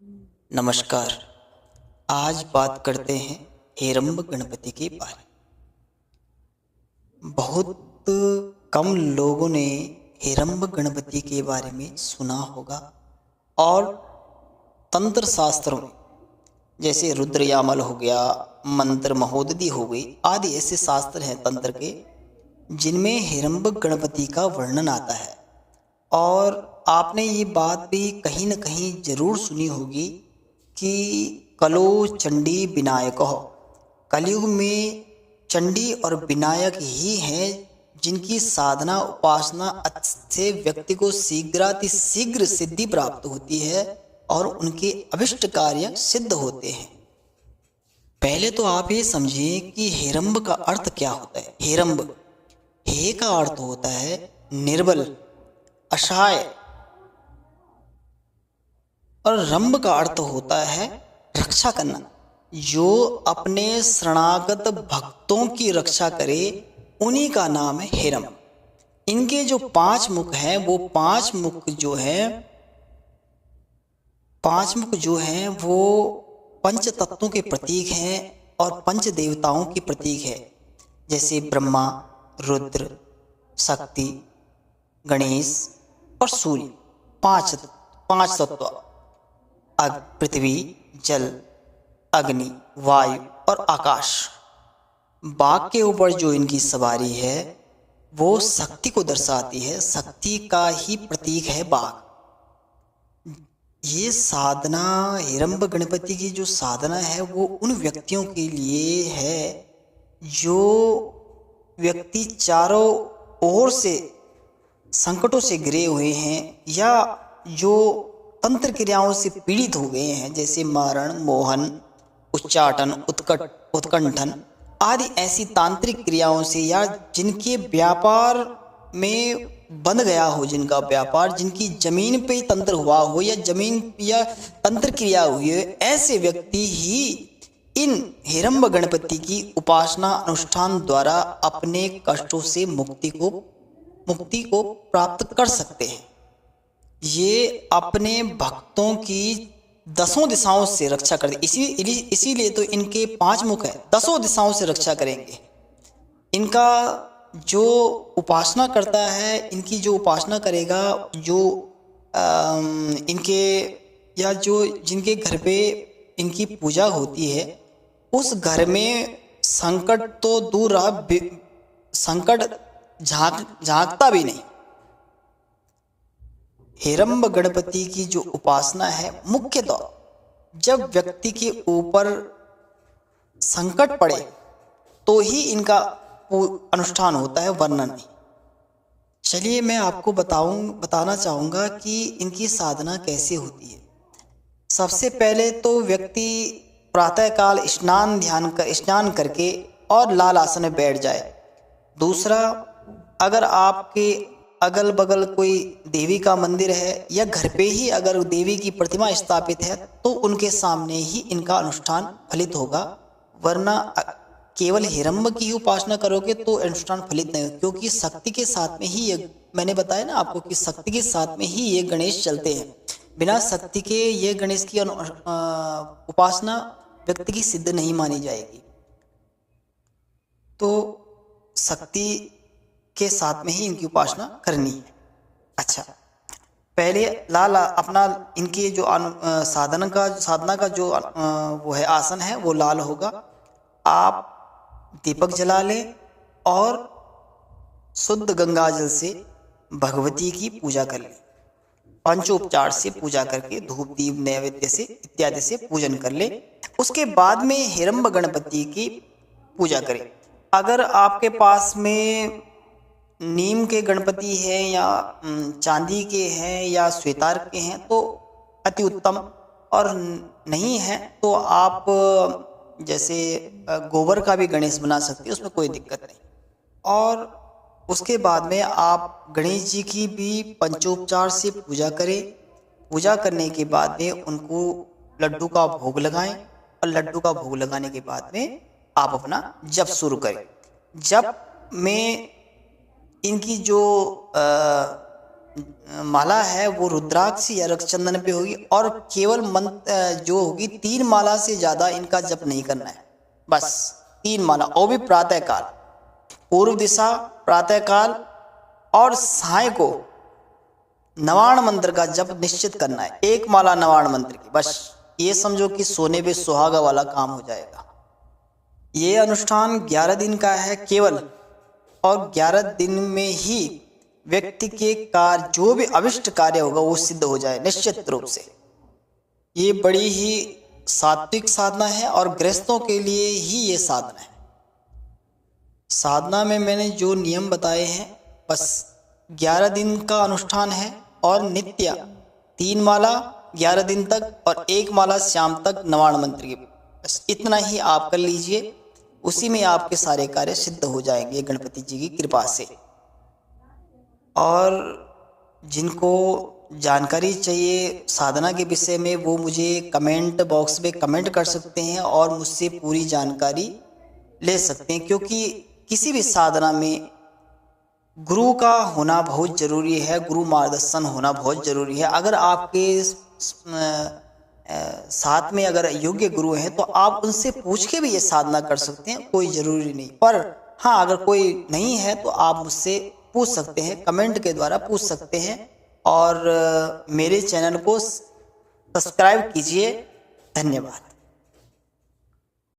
नमस्कार। आज बात करते हैं हेरंब गणपति के बारे में। बहुत कम लोगों ने हेरंब गणपति के बारे में सुना होगा और तंत्र शास्त्रों में जैसे रुद्रयामल हो गया, मंत्र महोदधि हो गई आदि ऐसे शास्त्र हैं तंत्र के जिनमें हेरंब गणपति का वर्णन आता है। और आपने ये बात भी कहीं न कहीं जरूर सुनी होगी कि कलो चंडी विनायक हो। कलयुग में चंडी और विनायक ही हैं जिनकी साधना उपासना से व्यक्ति को शीघ्र सिद्धि प्राप्त होती है और उनके अभिष्ट कार्य सिद्ध होते हैं। पहले तो आप ये समझिए कि हेरंब का अर्थ क्या होता है। हेरंब, हे का अर्थ होता है निर्बल, असहाय, और रंभ का अर्थ होता है रक्षा करना। जो अपने शरणागत भक्तों की रक्षा करे उन्हीं का नाम है हेरंब। इनके जो 5 मुख हैं वो 5 मुख जो हैं वो पंच तत्वों के प्रतीक हैं और पंच देवताओं के प्रतीक है। जैसे ब्रह्मा, रुद्र, शक्ति, गणेश और सूर्य। पांच तत्व, पृथ्वी, जल, अग्नि, वायु और आकाश। बाघ के ऊपर जो इनकी सवारी है वो शक्ति को दर्शाती है। शक्ति का ही प्रतीक है बाघ। ये साधना, हेरंब गणपति की जो साधना है वो उन व्यक्तियों के लिए है जो व्यक्ति चारों ओर से संकटों से घिरे हुए हैं या जो तंत्र क्रियाओं से पीड़ित हो गए हैं, जैसे मारण, मोहन, उच्चाटन, उत्कंठन आदि ऐसी तांत्रिक क्रियाओं से, या जिनके व्यापार में बंध गया हो, जिनका व्यापार, जिनकी जमीन पे तंत्र हुआ हो या जमीन या तंत्र क्रिया हुई हो, ऐसे व्यक्ति ही इन हेरंब गणपति की उपासना अनुष्ठान द्वारा अपने कष्टों से मुक्ति को प्राप्त कर सकते हैं। ये अपने भक्तों की 10 दिशाओं से रक्षा करते, इसीलिए तो इनके 5 मुख है, 10 दिशाओं से रक्षा करेंगे। इनका जो उपासना करता है, इनकी जो उपासना करेगा, जो इनके या जो जिनके घर पे इनकी पूजा होती है उस घर में संकट तो दूर रहा, संकट झांकता भी नहीं। हेरंब गणपति की जो उपासना है, मुख्यतः जब व्यक्ति के ऊपर संकट पड़े तो ही इनका अनुष्ठान होता है, वरना नहीं। चलिए मैं आपको बताना चाहूँगा कि इनकी साधना कैसे होती है। सबसे पहले तो व्यक्ति प्रातःकाल स्नान करके और लाल आसन में बैठ जाए। दूसरा, अगर आपके अगल बगल कोई देवी का मंदिर है या घर पे ही अगर देवी की प्रतिमा स्थापित है तो उनके सामने ही इनका अनुष्ठान फलित होगा, वरना केवल हेरंब की ही उपासना करोगे तो अनुष्ठान फलित नहीं होगा। क्योंकि शक्ति के साथ में ही ये, मैंने बताया ना आपको कि शक्ति के साथ में ही ये गणेश चलते हैं। बिना शक्ति के ये गणेश की उपासना व्यक्ति की सिद्ध नहीं मानी जाएगी। तो शक्ति के साथ में ही इनकी उपासना करनी है। अच्छा, पहले अपना इनके जो साधना का जो वो है आसन है वो लाल होगा। आप दीपक जला लें और शुद्ध गंगा जल से भगवती की पूजा कर लें। पंचोपचार से पूजा करके धूप दीप नैवेद्य से इत्यादि से पूजन कर ले। उसके बाद में हेरंब गणपति की पूजा करें। अगर आपके पास में नीम के गणपति है या चांदी के हैं या श्वेतार के हैं तो अति उत्तम, और नहीं है तो आप जैसे गोबर का भी गणेश बना सकते हैं, उसमें कोई दिक्कत नहीं। और उसके बाद में आप गणेश जी की भी पंचोपचार से पूजा करें। पूजा करने के बाद में उनको लड्डू का भोग लगाएं और लड्डू का भोग लगाने के बाद में आप अपना जप शुरू करें। जप में इनकी जो माला है वो रुद्राक्ष या रक्तचंदन पे होगी, और केवल मंत्र जो होगी 3 माला से ज़्यादा इनका जप नहीं करना है। बस 3 माला, वो भी प्रातःकाल, पूर्व दिशा प्रातःकाल, और साय को नवाण मंत्र का जप निश्चित करना है, 1 माला नवाण मंत्र की। बस ये समझो कि सोने पे सुहागा वाला काम हो जाएगा। ये अनुष्ठान 11 दिन का है केवल, और 11 दिन में ही व्यक्ति के कार्य, जो भी अभिष्ट कार्य होगा वो सिद्ध हो जाए निश्चित रूप से। ये बड़ी ही सात्विक साधना है और गृहस्थों के लिए ही ये साधना है। साधना में मैंने जो नियम बताए हैं, बस 11 दिन का अनुष्ठान है, और नित्य 3 माला 11 दिन तक, और 1 माला शाम तक नवाण मंत्र की। बस इतना ही आप कर लीजिए, उसी में आपके सारे कार्य सिद्ध हो जाएंगे गणपति जी की कृपा से। और जिनको जानकारी चाहिए साधना के विषय में, वो मुझे कमेंट बॉक्स में कमेंट कर सकते हैं और मुझसे पूरी जानकारी ले सकते हैं, क्योंकि किसी भी साधना में गुरु का होना बहुत ज़रूरी है, गुरु मार्गदर्शन होना बहुत ज़रूरी है। अगर आपके साथ में अगर योग्य गुरु हैं तो आप उनसे पूछ के भी ये साधना कर सकते हैं, कोई ज़रूरी नहीं। पर हाँ, अगर कोई नहीं है तो आप मुझसे पूछ सकते हैं, कमेंट के द्वारा पूछ सकते हैं। और मेरे चैनल को सब्सक्राइब कीजिए। धन्यवाद।